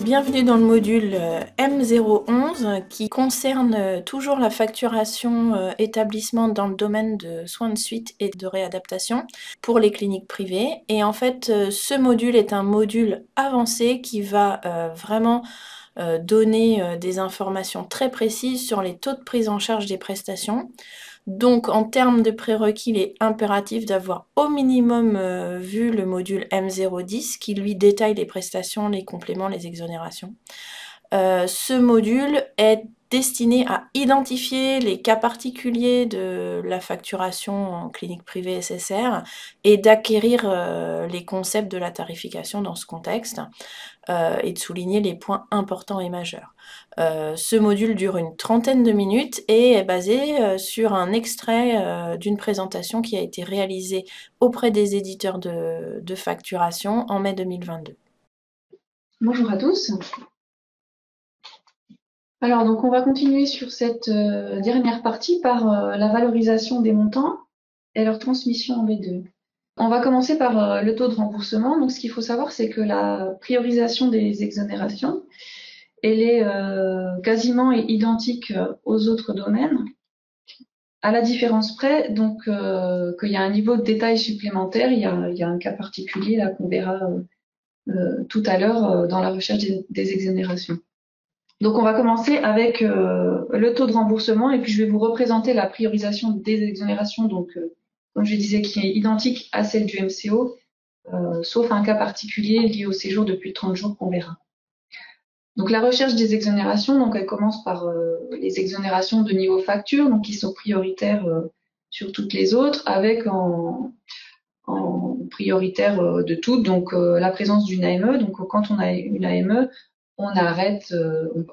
Bienvenue dans le module M011 qui concerne toujours la facturation établissement dans le domaine de soins de suite et de réadaptation pour les cliniques privées. Et en fait, ce module est un module avancé qui va vraiment donner des informations très précises sur les taux de prise en charge des prestations. Donc, en termes de prérequis, il est impératif d'avoir au minimum vu le module M010 qui lui détaille les prestations, les compléments, les exonérations. Ce module est destiné à identifier les cas particuliers de la facturation en clinique privée SSR et d'acquérir les concepts de la tarification dans ce contexte et de souligner les points importants et majeurs. Ce module dure une trentaine de minutes et est basé sur un extrait d'une présentation qui a été réalisée auprès des éditeurs de facturation en mai 2022. Bonjour à tous. Alors, donc, on va continuer sur cette dernière partie par la valorisation des montants et leur transmission en V2. On va commencer par le taux de remboursement. Donc, ce qu'il faut savoir, c'est que la priorisation des exonérations, elle est quasiment identique aux autres domaines, à la différence près, donc, qu'il y a un niveau de détail supplémentaire. Il y a un cas particulier là qu'on verra tout à l'heure dans la recherche des exonérations. Donc, on va commencer avec le taux de remboursement et puis je vais vous représenter la priorisation des exonérations, donc, comme je disais, qui est identique à celle du MCO, sauf un cas particulier lié au séjour de plus de 30 jours qu'on verra. Donc, la recherche des exonérations, donc, elle commence par les exonérations de niveau facture, donc qui sont prioritaires sur toutes les autres, avec en prioritaire de toutes, donc la présence d'une AME. Donc, quand on a une AME, on arrête,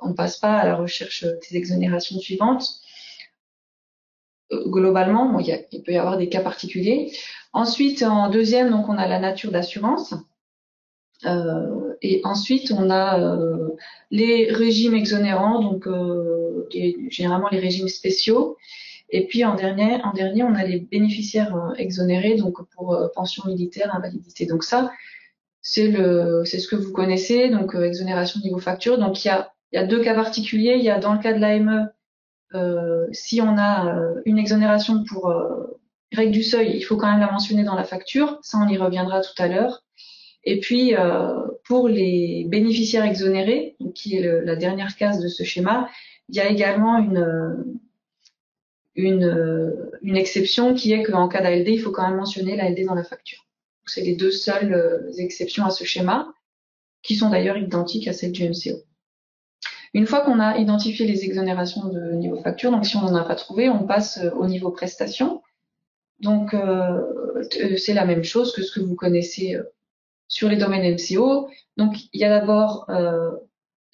on passe pas à la recherche des exonérations suivantes. Globalement, bon, il peut y avoir des cas particuliers. Ensuite, en deuxième, donc on a la nature d'assurance. Et ensuite, on a les régimes exonérants, donc généralement les régimes spéciaux. Et puis en dernier, on a les bénéficiaires exonérés, donc pour pension militaire, invalidité. Donc ça, c'est ce que vous connaissez, donc exonération niveau facture. Donc il y a deux cas particuliers. Il y a dans le cas de l'AME, si on a une exonération pour règle du seuil, il faut quand même la mentionner dans la facture. Ça, on y reviendra tout à l'heure. Et puis pour les bénéficiaires exonérés, qui est la dernière case de ce schéma, il y a également une exception qui est qu'en cas d'ALD, il faut quand même mentionner l'ALD dans la facture. C'est les deux seules exceptions à ce schéma, qui sont d'ailleurs identiques à celles du MCO. Une fois qu'on a identifié les exonérations de niveau facture, donc si on n'en a pas trouvé, on passe au niveau prestation. Donc c'est la même chose que ce que vous connaissez sur les domaines MCO. Donc il y a d'abord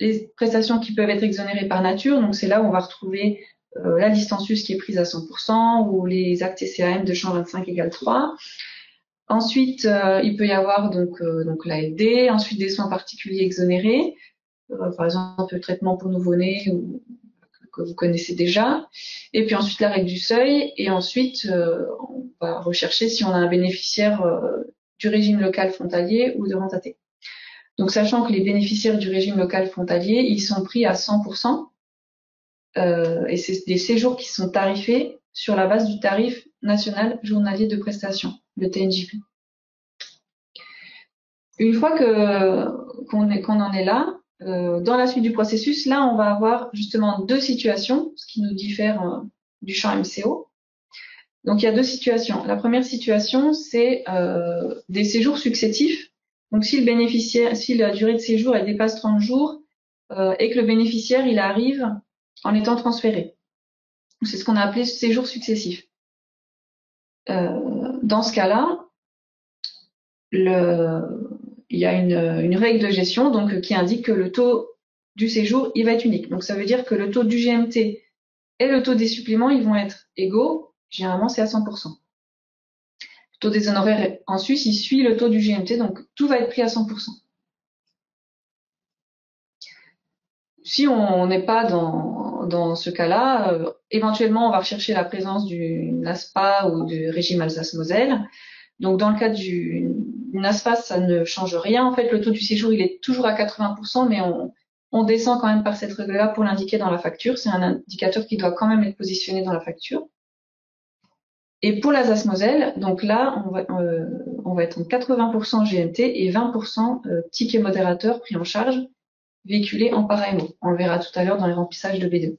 les prestations qui peuvent être exonérées par nature, donc c'est là où on va retrouver la licensus qui est prise à 100% ou les actes TCAM de champ 25 égale 3. Ensuite, il peut y avoir donc l'ALD, ensuite des soins particuliers exonérés, par exemple le traitement pour nouveau-nés que vous connaissez déjà, et puis ensuite la règle du seuil, et ensuite on va rechercher si on a un bénéficiaire du régime local frontalier ou de rente AT. Donc sachant que les bénéficiaires du régime local frontalier, ils sont pris à 100%, et c'est des séjours qui sont tarifés sur la base du tarif national journalier de prestation, le TNJP. Une fois qu'on en est là, dans la suite du processus, là, on va avoir justement deux situations, ce qui nous diffère du champ MCO. Donc, il y a deux situations. La première situation, c'est des séjours successifs. Donc, si la durée de séjour elle dépasse 30 jours et que le bénéficiaire il arrive en étant transféré, c'est ce qu'on a appelé séjour successif. Dans ce cas-là, il y a une règle de gestion donc qui indique que le taux du séjour il va être unique. Donc ça veut dire que le taux du GMT et le taux des suppléments ils vont être égaux. Généralement c'est à 100%. Le taux des honoraires en Suisse il suit le taux du GMT, donc tout va être pris à 100%. Si on n'est pas dans ce cas-là, éventuellement on va rechercher la présence du NASPA ou du régime Alsace-Moselle. Donc dans le cas d'une ASPAS, ça ne change rien. En fait, le taux du séjour, il est toujours à 80%, mais on descend quand même par cette règle-là pour l'indiquer dans la facture. C'est un indicateur qui doit quand même être positionné dans la facture. Et pour l'Alsace-Moselle, donc là, on va être en 80% GMT et 20% tickets modérateurs pris en charge, véhiculés en para-MO. On le verra tout à l'heure dans les remplissages de B2.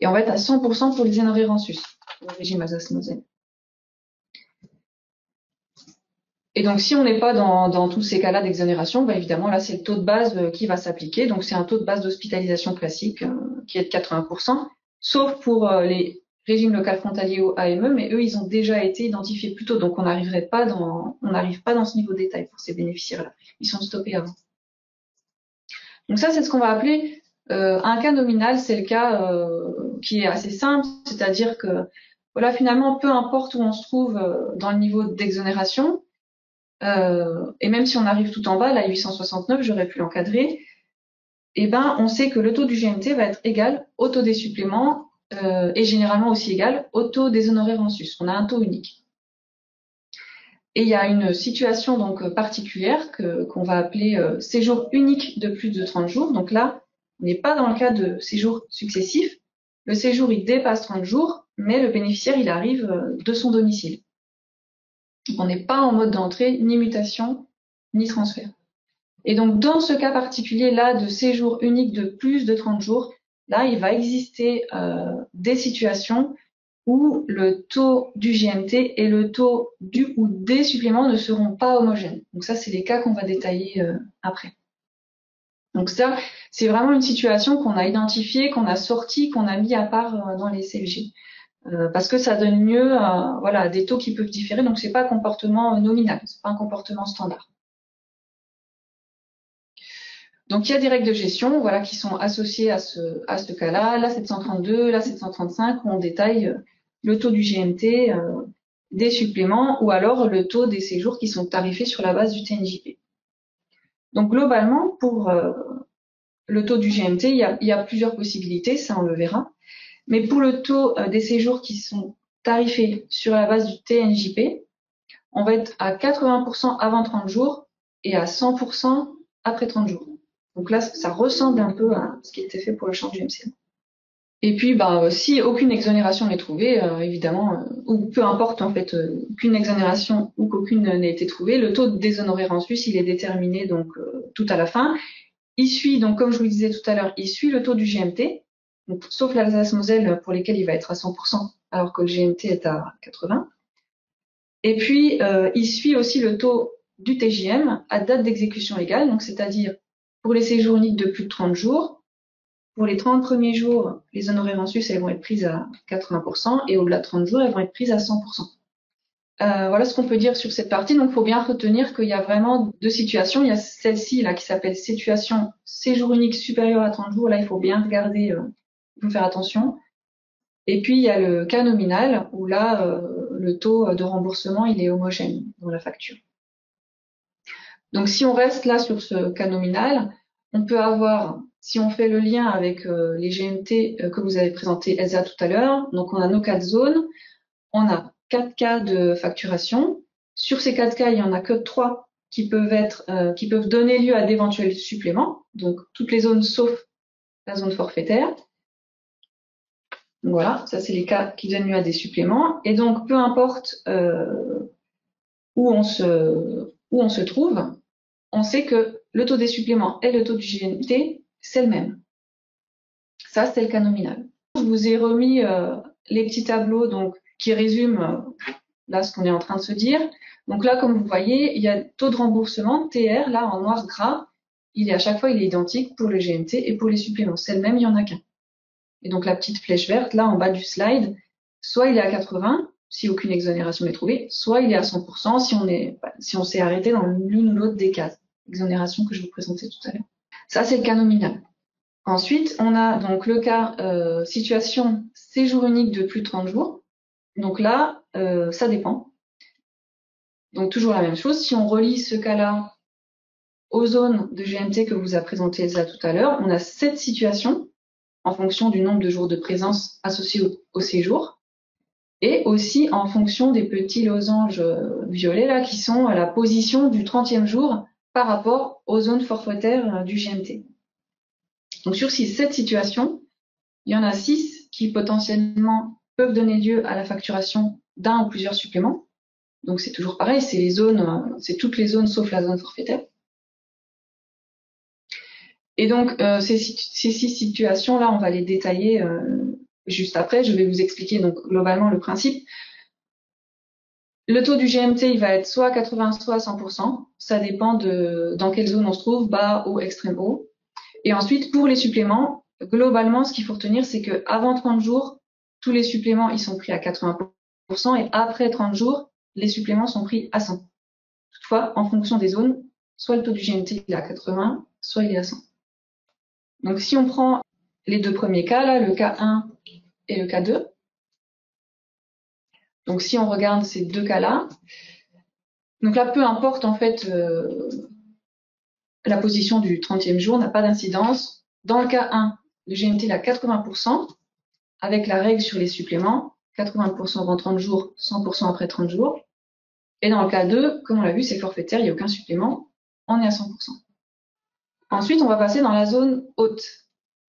Et on va être à 100% pour les honoraires en sus, le régime Alsace-Moselle. Et donc, si on n'est pas dans tous ces cas-là d'exonération, bah évidemment, là, c'est le taux de base qui va s'appliquer. Donc, c'est un taux de base d'hospitalisation classique qui est de 80%, sauf pour les régimes local frontaliers au AME, mais eux, ils ont déjà été identifiés plus tôt. Donc, on n'arrive pas dans ce niveau de détail pour ces bénéficiaires-là. Ils sont stoppés avant. Donc, ça, c'est ce qu'on va appeler un cas nominal. C'est le cas qui est assez simple, c'est-à-dire que, voilà, finalement, peu importe où on se trouve dans le niveau d'exonération, et même si on arrive tout en bas, là, 869, j'aurais pu l'encadrer, et ben, on sait que le taux du GMT va être égal au taux des suppléments, et généralement aussi égal au taux des honoraires en sus. On a un taux unique. Et il y a une situation donc particulière qu'on va appeler séjour unique de plus de 30 jours. Donc là, on n'est pas dans le cas de séjour successif. Le séjour, il dépasse 30 jours, mais le bénéficiaire, il arrive de son domicile. On n'est pas en mode d'entrée, ni mutation, ni transfert. Et donc, dans ce cas particulier-là de séjour unique de plus de 30 jours, là, il va exister des situations où le taux du GMT et le taux du ou des suppléments ne seront pas homogènes. Donc ça, c'est les cas qu'on va détailler après. Donc ça, c'est vraiment une situation qu'on a identifiée, qu'on a sortie, qu'on a mis à part dans les CFG. Parce que ça donne lieu à voilà, des taux qui peuvent différer, donc c'est pas un comportement nominal, c'est pas un comportement standard. Donc il y a des règles de gestion voilà, qui sont associées à ce cas-là, la 732, la 735, où on détaille le taux du GMT, des suppléments, ou alors le taux des séjours qui sont tarifés sur la base du TNJP. Donc globalement, pour le taux du GMT, il y a plusieurs possibilités, ça on le verra. Mais pour le taux des séjours qui sont tarifés sur la base du TNJP, on va être à 80% avant 30 jours et à 100% après 30 jours. Donc là, ça ressemble un peu à ce qui était fait pour le champ du MCM. Et puis, si aucune exonération n'est trouvée, évidemment, ou peu importe en fait, qu'une exonération ou qu'aucune n'ait été trouvée, le taux des honoraires en Suisse, il est déterminé donc tout à la fin. Il suit, donc comme je vous le disais tout à l'heure, il suit le taux du GMT, donc, sauf l'Alsace-Moselle pour lesquels il va être à 100%, alors que le GMT est à 80%. Et puis, il suit aussi le taux du TJM à date d'exécution légale, donc c'est-à-dire pour les séjours uniques de plus de 30 jours, pour les 30 premiers jours, les honoraires en sus, elles vont être prises à 80%, et au-delà de 30 jours, elles vont être prises à 100%. Voilà ce qu'on peut dire sur cette partie. Donc, il faut bien retenir qu'il y a vraiment deux situations. Il y a celle-ci là qui s'appelle situation séjour unique supérieur à 30 jours. Là, il faut bien regarder, il faut faire attention. Et puis, il y a le cas nominal où là, le taux de remboursement, il est homogène dans la facture. Donc, si on reste là sur ce cas nominal, on peut avoir, si on fait le lien avec les GMT que vous avez présenté Elsa tout à l'heure, donc on a nos 4 zones, on a 4 cas de facturation. Sur ces 4 cas, il n'y en a que 3 qui peuvent donner lieu à d'éventuels suppléments, donc toutes les zones sauf la zone forfaitaire. Donc voilà, ça c'est les cas qui donnent lieu à des suppléments. Et donc, peu importe où on se trouve, on sait que le taux des suppléments et le taux du GMT, c'est le même. Ça, c'est le cas nominal. Je vous ai remis les petits tableaux donc, qui résument là ce qu'on est en train de se dire. Donc là, comme vous voyez, il y a taux de remboursement, TR, là en noir gras, à chaque fois il est identique pour le GMT et pour les suppléments. C'est le même, il n'y en a qu'un. Et donc la petite flèche verte, là en bas du slide, soit il est à 80, si aucune exonération n'est trouvée, soit il est à 100% si on s'est arrêté dans l'une ou l'autre des cases. Exonération que je vous présentais tout à l'heure. Ça, c'est le cas nominal. Ensuite, on a donc le cas situation séjour unique de plus de 30 jours. Donc là, ça dépend. Donc toujours la même chose. Si on relie ce cas-là aux zones de GMT que vous a présenté Elsa tout à l'heure, on a 7 situations en fonction du nombre de jours de présence associés au séjour. et aussi en fonction des petits losanges violets là, qui sont à la position du 30e jour par rapport aux zones forfaitaires du GMT. Donc sur cette situation, il y en a 6 qui potentiellement peuvent donner lieu à la facturation d'un ou plusieurs suppléments. Donc c'est toujours pareil, c'est toutes les zones sauf la zone forfaitaire. Et donc ces 6 situations-là, on va les détailler juste après. Je vais vous expliquer donc globalement le principe. Le taux du GMT, il va être soit 80, soit 100%. Ça dépend dans quelle zone on se trouve, bas, haut, extrême haut. Et ensuite, pour les suppléments, globalement, ce qu'il faut retenir, c'est que avant 30 jours, tous les suppléments, ils sont pris à 80%, et après 30 jours, les suppléments sont pris à 100. Toutefois, en fonction des zones, soit le taux du GMT il est à 80, soit il est à 100. Donc si on prend les deux premiers cas, là, le cas 1 et le cas 2, donc si on regarde ces deux cas-là, donc là, peu importe en fait la position du 30e jour, n'a pas d'incidence. Dans le cas 1, le GMT il est à 80%, avec la règle sur les suppléments, 80% avant 30 jours, 100% après 30 jours. Et dans le cas 2, comme on l'a vu, c'est forfaitaire, il n'y a aucun supplément, on est à 100%. Ensuite, on va passer dans la zone haute.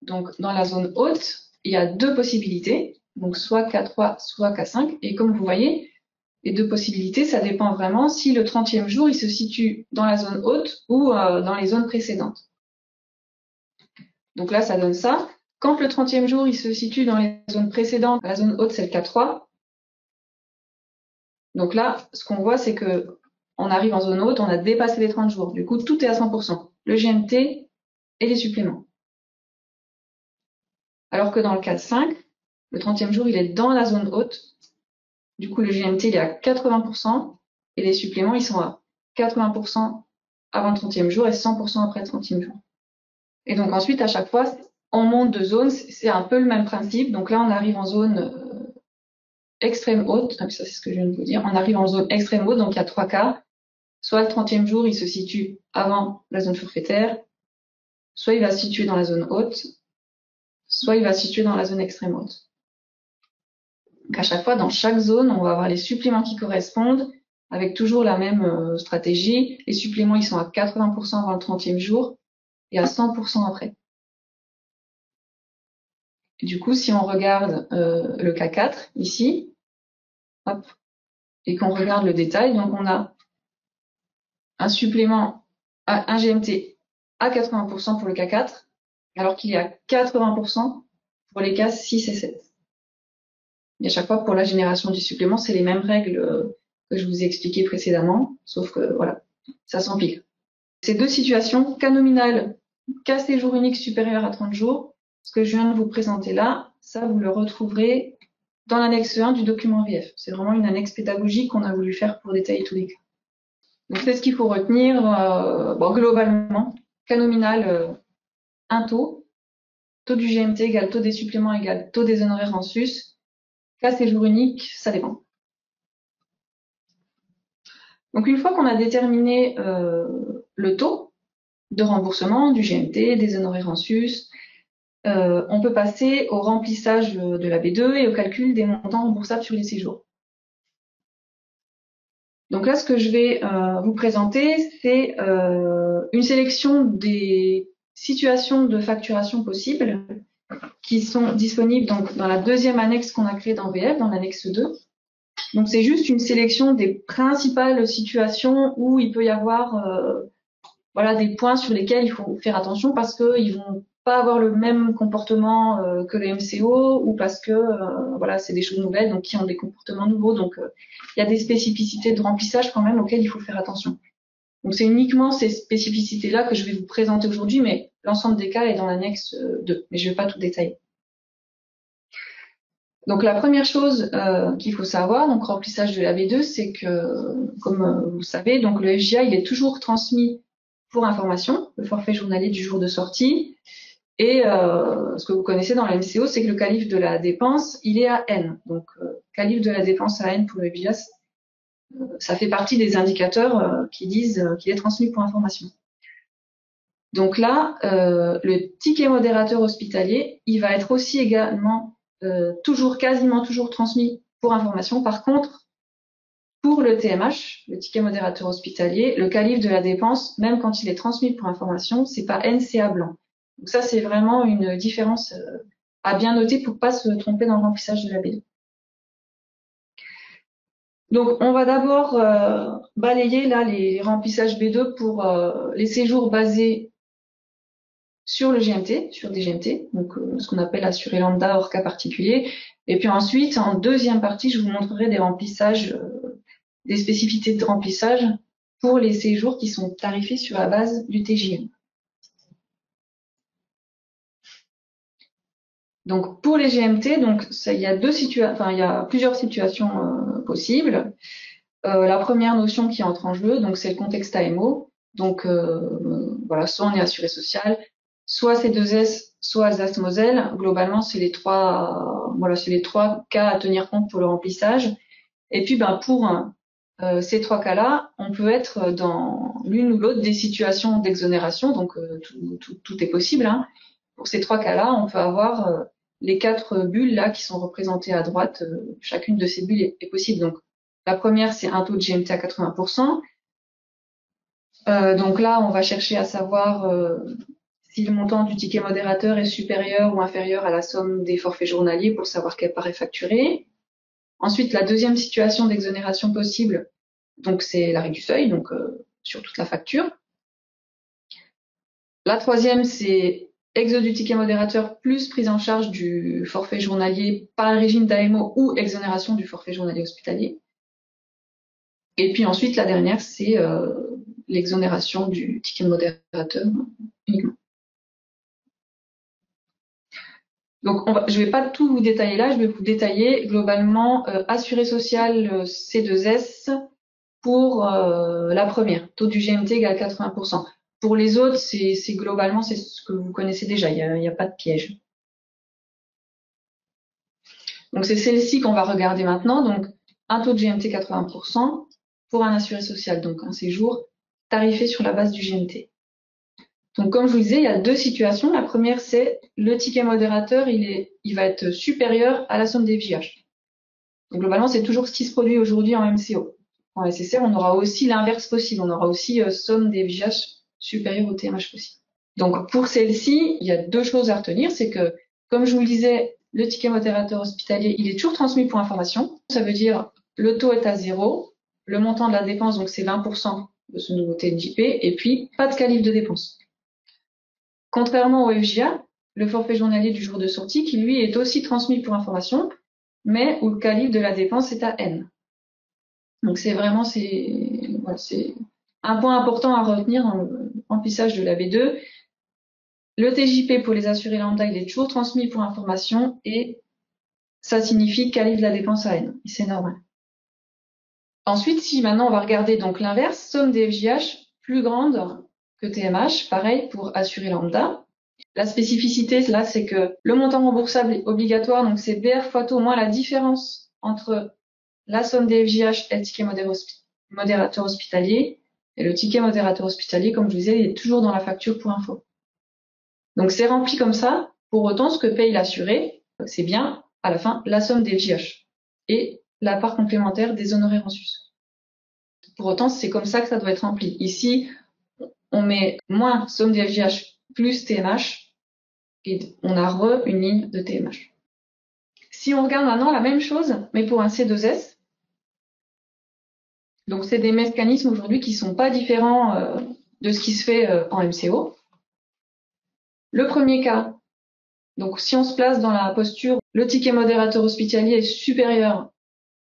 Donc, dans la zone haute, il y a deux possibilités, donc soit K3, soit K5. Et comme vous voyez, les deux possibilités, ça dépend vraiment si le 30e jour, il se situe dans la zone haute ou dans les zones précédentes. Donc là, ça donne ça. Quand le 30e jour, il se situe dans les zones précédentes, la zone haute, c'est le K3. Donc là, ce qu'on voit, c'est que on arrive en zone haute, on a dépassé les 30 jours. Du coup, tout est à 100%. Le GMT et les suppléments. Alors que dans le cas 5, le 30e jour, il est dans la zone haute. Du coup, le GMT, il est à 80% et les suppléments, ils sont à 80% avant le 30e jour et 100% après le 30e jour. Et donc ensuite, à chaque fois, on monte de zone. C'est un peu le même principe. Donc là, on arrive en zone extrême haute. Ça, c'est ce que je viens de vous dire. On arrive en zone extrême haute, donc il y a 3 cas. Soit le 30e jour, il se situe avant la zone forfaitaire, soit il va se situer dans la zone haute, soit il va se situer dans la zone extrême haute. Donc à chaque fois, dans chaque zone, on va avoir les suppléments qui correspondent, avec toujours la même stratégie. Les suppléments, ils sont à 80% avant le 30e jour et à 100% après. Et du coup, si on regarde le cas 4, ici, hop, et qu'on regarde le détail, donc on a un supplément, un GMT à 80% pour le cas 4, alors qu'il est à 80% pour les cas 6 et 7. Et à chaque fois, pour la génération du supplément, c'est les mêmes règles que je vous ai expliquées précédemment, sauf que voilà, ça s'empile. Ces deux situations, cas nominal, cas séjour unique supérieur à 30 jours, ce que je viens de vous présenter là, ça vous le retrouverez dans l'annexe 1 du document VF. C'est vraiment une annexe pédagogique qu'on a voulu faire pour détailler tous les cas. Donc c'est ce qu'il faut retenir. Globalement, cas nominal, un taux du GMT égale taux des suppléments égale taux des honoraires en sus. Cas séjour unique, ça dépend. Donc une fois qu'on a déterminé le taux de remboursement du GMT, des honoraires en sus, on peut passer au remplissage de la B2 et au calcul des montants remboursables sur les séjours. Donc là, ce que je vais vous présenter, c'est une sélection des situations de facturation possibles qui sont disponibles donc, dans la deuxième annexe qu'on a créée dans VF, dans l'annexe 2. Donc c'est juste une sélection des principales situations où il peut y avoir des points sur lesquels il faut faire attention parce qu'ils vont pas avoir le même comportement que le MCO ou parce que c'est des choses nouvelles donc qui ont des comportements nouveaux. Donc il y a des spécificités de remplissage quand même auxquelles il faut faire attention. Donc c'est uniquement ces spécificités-là que je vais vous présenter aujourd'hui, mais l'ensemble des cas est dans l'annexe 2, mais je vais pas tout détailler. Donc la première chose qu'il faut savoir, donc remplissage de la B2, c'est que, comme vous le savez, donc le FJA il est toujours transmis pour information, le forfait journalier du jour de sortie. Et ce que vous connaissez dans la MCO, c'est que le calife de la dépense, il est à N. Donc calife de la dépense à N pour le FJA, ça fait partie des indicateurs qui disent qu'il est transmis pour information. Donc là, le ticket modérateur hospitalier, il va être aussi également quasiment toujours transmis Pour information, par contre, pour le TMH, le ticket modérateur hospitalier, le calife de la dépense, même quand il est transmis pour information, c'est pas N, c'est A blanc. Donc ça, c'est vraiment une différence à bien noter pour pas se tromper dans le remplissage de la B2. Donc, on va d'abord balayer là les remplissages B2 pour les séjours basés sur le GMT, sur des GMT, donc ce qu'on appelle assuré lambda hors cas particulier. Et puis ensuite, en deuxième partie, je vous montrerai des remplissages, des spécificités de remplissage pour les séjours qui sont tarifés sur la base du TJM. Donc pour les GMT, donc il y a il y a plusieurs situations possibles. La première notion qui entre en jeu, donc c'est le contexte AMO. Donc voilà, soit on est assuré social, soit C2S, soit Alsace-Moselle. Globalement, c'est les trois cas à tenir compte pour le remplissage. Et puis pour ces trois cas-là, on peut être dans l'une ou l'autre des situations d'exonération, donc tout est possible. Hein. Pour ces trois cas-là, on peut avoir les quatre bulles là qui sont représentées à droite. Chacune de ces bulles est possible. Donc la première, c'est un taux de GMT à 80%. Donc là, on va chercher à savoir si le montant du ticket modérateur est supérieur ou inférieur à la somme des forfaits journaliers pour savoir quelle part est facturée. Ensuite, la deuxième situation d'exonération possible, donc c'est l'arrêt du seuil, donc sur toute la facture. La troisième, c'est exode du ticket modérateur plus prise en charge du forfait journalier par un régime d'AMO ou exonération du forfait journalier hospitalier. Et puis ensuite, la dernière, c'est l'exonération du ticket modérateur uniquement. Donc, je vais pas tout vous détailler là, je vais vous détailler globalement assuré social C2S pour la première, taux du GMT égale 80%. Pour les autres, c'est globalement c'est ce que vous connaissez déjà, il y a pas de piège. Donc c'est celle-ci qu'on va regarder maintenant. Donc un taux de GMT 80% pour un assuré social, donc un séjour tarifé sur la base du GMT. Donc, comme je vous disais, il y a deux situations. La première, c'est le ticket modérateur, il va être supérieur à la somme des FJH. Donc, globalement, c'est toujours ce qui se produit aujourd'hui en MCO. En SSR, on aura aussi l'inverse possible. On aura aussi somme des FJH supérieure au TMH possible. Donc, pour celle-ci, il y a deux choses à retenir. C'est que, comme je vous le disais, le ticket modérateur hospitalier, il est toujours transmis pour information. Ça veut dire, le taux est à 0. Le montant de la dépense, donc c'est 20% de ce nouveau TNJP. Et puis, pas de calife de dépense. Contrairement au FJA, le forfait journalier du jour de sortie, qui lui est aussi transmis pour information, mais où le calife de la dépense est à N. Donc c'est vraiment un point important à retenir dans le remplissage de la B2. Le TJP pour les assurés lambda, il est toujours transmis pour information et ça signifie calife de la dépense à N. C'est normal. Ensuite, si maintenant on va regarder donc l'inverse, somme des FJH plus grande que TMH, pareil pour assuré lambda. La spécificité, là, c'est que le montant remboursable est obligatoire, donc c'est BR fois taux moins la différence entre la somme des FJH et le ticket modérateur hospitalier. Et le ticket modérateur hospitalier, comme je vous disais, il est toujours dans la facture pour info. Donc c'est rempli comme ça. Pour autant, ce que paye l'assuré, c'est bien, à la fin, la somme des FJH et la part complémentaire des honoraires en sus. Pour autant, c'est comme ça que ça doit être rempli. Ici, on met moins somme des FJH plus TMH et on a une ligne de TMH. Si on regarde maintenant la même chose, mais pour un C2S, donc c'est des mécanismes aujourd'hui qui sont pas différents de ce qui se fait en MCO. Le premier cas, donc si on se place dans la posture, le ticket modérateur hospitalier est supérieur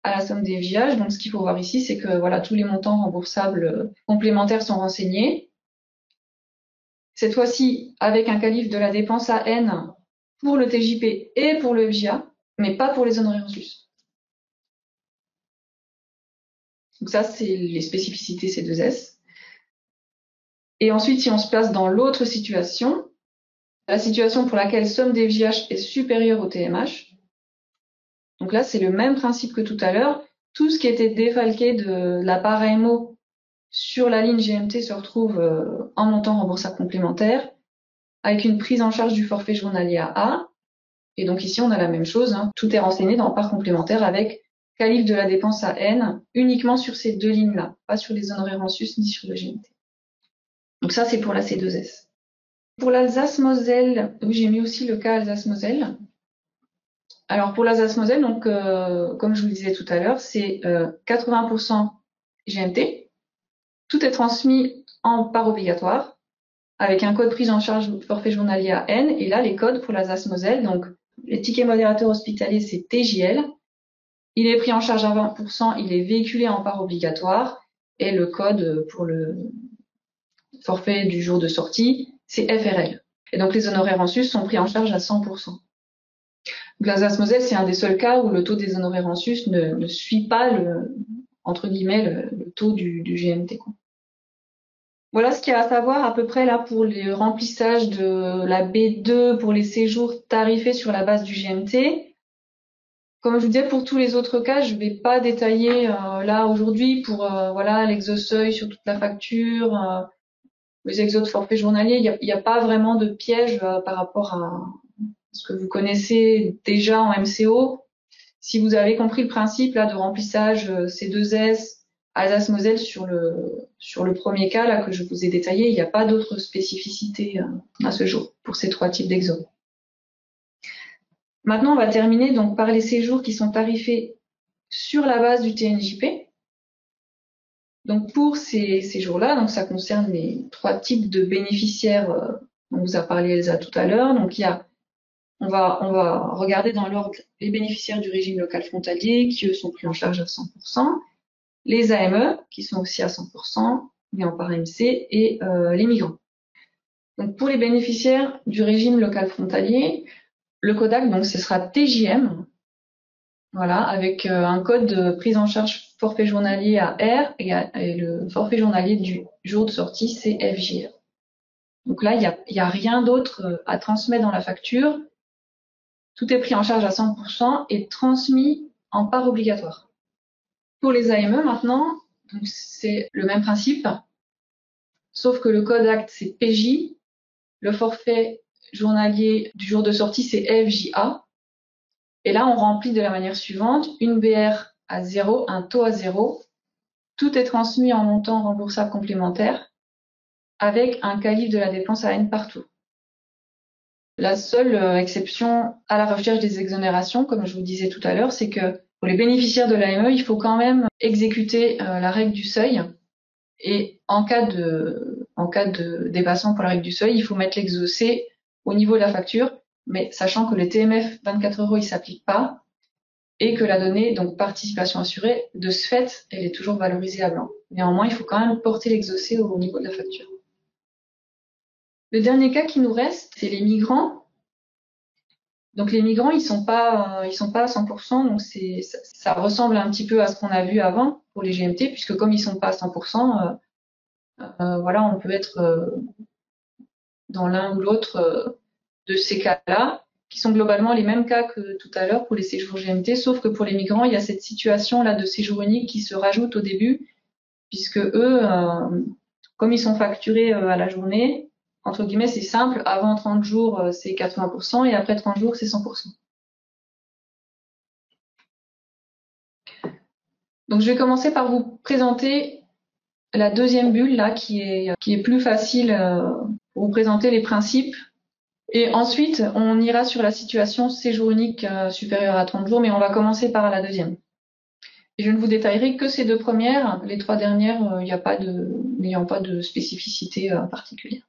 à la somme des FJH, donc ce qu'il faut voir ici, c'est que voilà, tous les montants remboursables complémentaires sont renseignés. Cette fois-ci, avec un calife de la dépense à N pour le TJP et pour le FJA, mais pas pour les honoraires en sus. Donc ça, c'est les spécificités C2S. Et ensuite, si on se place dans l'autre situation, la situation pour laquelle somme des FJH est supérieure au TMH, donc là, c'est le même principe que tout à l'heure. Tout ce qui était défalqué de la part AMO sur la ligne GMT se retrouve en montant remboursable complémentaire avec une prise en charge du forfait journalier à A. Et donc ici, on a la même chose. Hein. Tout est renseigné dans part complémentaire avec calife de la dépense à N uniquement sur ces deux lignes-là, pas sur les honoraires en sus ni sur le GMT. Donc ça, c'est pour la C2S. Pour l'Alsace-Moselle, j'ai mis aussi le cas Alsace-Moselle. Alors pour l'Alsace-Moselle, donc comme je vous le disais tout à l'heure, c'est 80% GMT. Tout est transmis en part obligatoire avec un code prise en charge forfait journalier à N. Et là, les codes pour l'Alsace-Moselle, donc les tickets modérateurs hospitaliers, c'est TJL. Il est pris en charge à 20%, il est véhiculé en part obligatoire. Et le code pour le forfait du jour de sortie, c'est FRL. Et donc les honoraires en sus sont pris en charge à 100%. L'Alsace-Moselle, c'est un des seuls cas où le taux des honoraires en sus ne suit pas entre guillemets, le taux du GMT, quoi. Voilà ce qu'il y a à savoir à peu près là pour le remplissage de la B2 pour les séjours tarifés sur la base du GMT. Comme je vous disais, pour tous les autres cas, je ne vais pas détailler là aujourd'hui pour voilà l'exoseuil sur toute la facture, les exos de forfait journalier. Il n'y a pas vraiment de piège par rapport à ce que vous connaissez déjà en MCO. Si vous avez compris le principe là de remplissage C2S, Alsace-Moselle sur le premier cas là que je vous ai détaillé, il n'y a pas d'autres spécificités à ce jour pour ces trois types d'exos. Maintenant, on va terminer donc par les séjours qui sont tarifés sur la base du TNJP. Donc pour ces séjours-là, donc ça concerne les trois types de bénéficiaires dont vous a parlé Elsa tout à l'heure. Donc on va regarder dans l'ordre les bénéficiaires du régime local frontalier qui eux sont pris en charge à 100%, les AME qui sont aussi à 100%, mais en part MC, et les migrants. Donc pour les bénéficiaires du régime local frontalier, le CODAC, donc ce sera TJM, voilà, avec un code de prise en charge forfait journalier à R et le forfait journalier du jour de sortie, c'est FJR. Donc là, il y a rien d'autre à transmettre dans la facture. Tout est pris en charge à 100% et transmis en part obligatoire. Pour les AME maintenant, c'est le même principe, sauf que le code acte c'est PJ, le forfait journalier du jour de sortie c'est FJA, et là on remplit de la manière suivante, une BR à 0, un taux à 0, tout est transmis en montant remboursable complémentaire, avec un calife de la dépense à N partout. La seule exception à la recherche des exonérations, comme je vous disais tout à l'heure, c'est que pour les bénéficiaires de l'AME, il faut quand même exécuter la règle du seuil. Et en cas de dépassement pour la règle du seuil, il faut mettre l'exaucé au niveau de la facture, mais sachant que le TMF 24 €, il s'applique pas, et que la donnée, donc participation assurée, de ce fait, elle est toujours valorisée à blanc. Néanmoins, il faut quand même porter l'exaucé au niveau de la facture. Le dernier cas qui nous reste, c'est les migrants. Donc les migrants, ils sont pas à 100%, donc ça ressemble un petit peu à ce qu'on a vu avant pour les GMT, puisque comme ils sont pas à 100%, voilà, on peut être dans l'un ou l'autre de ces cas-là, qui sont globalement les mêmes cas que tout à l'heure pour les séjours GMT, sauf que pour les migrants, il y a cette situation-là de séjour unique qui se rajoute au début, puisque eux, comme ils sont facturés à la journée, entre guillemets, c'est simple, avant 30 jours, c'est 80%, et après 30 jours, c'est 100%. Donc, je vais commencer par vous présenter la deuxième bulle, là, qui est plus facile pour vous présenter les principes. Et ensuite, on ira sur la situation séjour unique supérieur à 30 jours, mais on va commencer par la deuxième. Et je ne vous détaillerai que ces deux premières. Les trois dernières, n'ayant pas de spécificité particulière.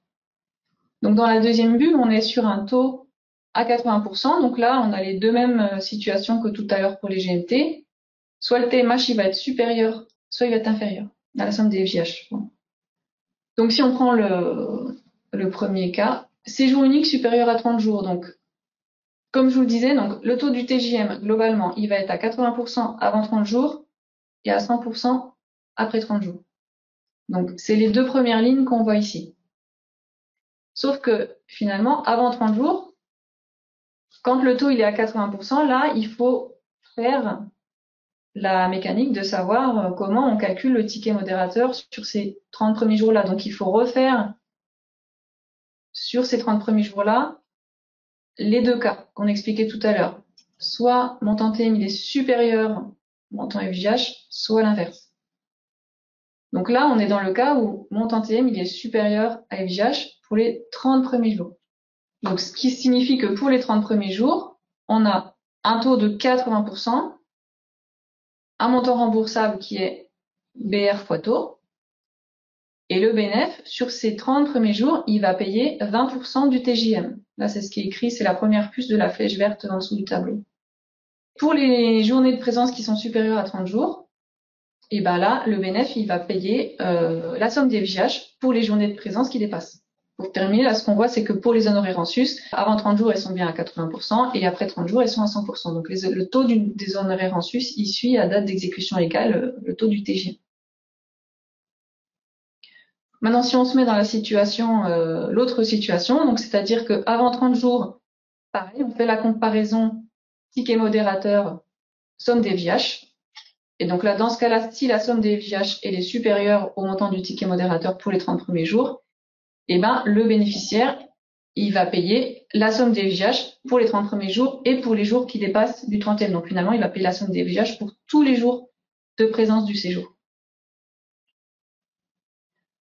Donc, dans la deuxième bulle, on est sur un taux à 80%. Donc là, on a les deux mêmes situations que tout à l'heure pour les GMT. Soit le TMH, il va être supérieur, soit il va être inférieur à la somme des FJH. Donc, si on prend le premier cas, séjour unique supérieur à 30 jours. Donc, comme je vous le disais, donc, le taux du TJM, globalement, il va être à 80% avant 30 jours et à 100% après 30 jours. Donc, c'est les deux premières lignes qu'on voit ici. Sauf que, finalement, avant 30 jours, quand le taux il est à 80%, là, il faut faire la mécanique de savoir comment on calcule le ticket modérateur sur ces 30 premiers jours-là. Donc, il faut refaire sur ces 30 premiers jours-là les deux cas qu'on expliquait tout à l'heure. Soit mon tantième il est supérieur montant FJH, soit l'inverse. Donc là, on est dans le cas où mon tantième il est supérieur à FJH pour les 30 premiers jours. Donc, ce qui signifie que pour les 30 premiers jours, on a un taux de 80%, un montant remboursable qui est BR fois taux, et le bénéf, sur ces 30 premiers jours, il va payer 20% du TJM. Là, c'est ce qui est écrit, c'est la première puce de la flèche verte en dessous du tableau. Pour les journées de présence qui sont supérieures à 30 jours, et ben là, le bénéf, il va payer la somme des FJH pour les journées de présence qui dépassent. Pour terminer, là, ce qu'on voit, c'est que pour les honoraires en sus, avant 30 jours, elles sont bien à 80%, et après 30 jours, elles sont à 100%. Donc, le taux des honoraires en sus, il suit à date d'exécution légale le taux du TJM. Maintenant, si on se met dans la situation, l'autre situation, donc c'est-à-dire qu'avant 30 jours, pareil, on fait la comparaison ticket modérateur, somme des FJH. Et donc là, dans ce cas-là, si la somme des FJH elle est supérieure au montant du ticket modérateur pour les 30 premiers jours, eh ben, le bénéficiaire, il va payer la somme des FJH pour les 30 premiers jours et pour les jours qui dépassent du 30e. Donc finalement, il va payer la somme des FJH pour tous les jours de présence du séjour.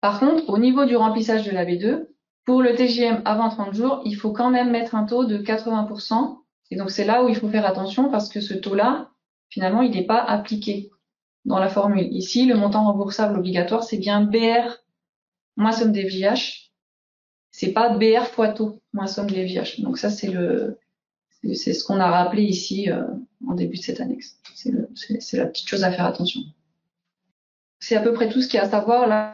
Par contre, au niveau du remplissage de la B2, pour le TJM avant 30 jours, il faut quand même mettre un taux de 80%. Et donc c'est là où il faut faire attention parce que ce taux-là, finalement, il n'est pas appliqué dans la formule. Ici, le montant remboursable obligatoire, c'est bien BR moins somme des FJH. C'est pas BR fois taux moins somme des FJH. Donc ça, c'est ce qu'on a rappelé ici en début de cette annexe. C'est la petite chose à faire attention. C'est à peu près tout ce qu'il y a à savoir là.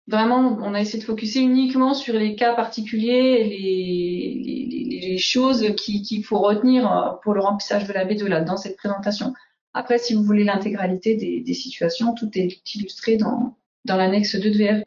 Vraiment, on a essayé de focuser uniquement sur les cas particuliers, les choses qu'il faut retenir pour le remplissage de la B2 là, dans cette présentation. Après, si vous voulez l'intégralité des situations, tout est illustré dans l'annexe 2 de VF.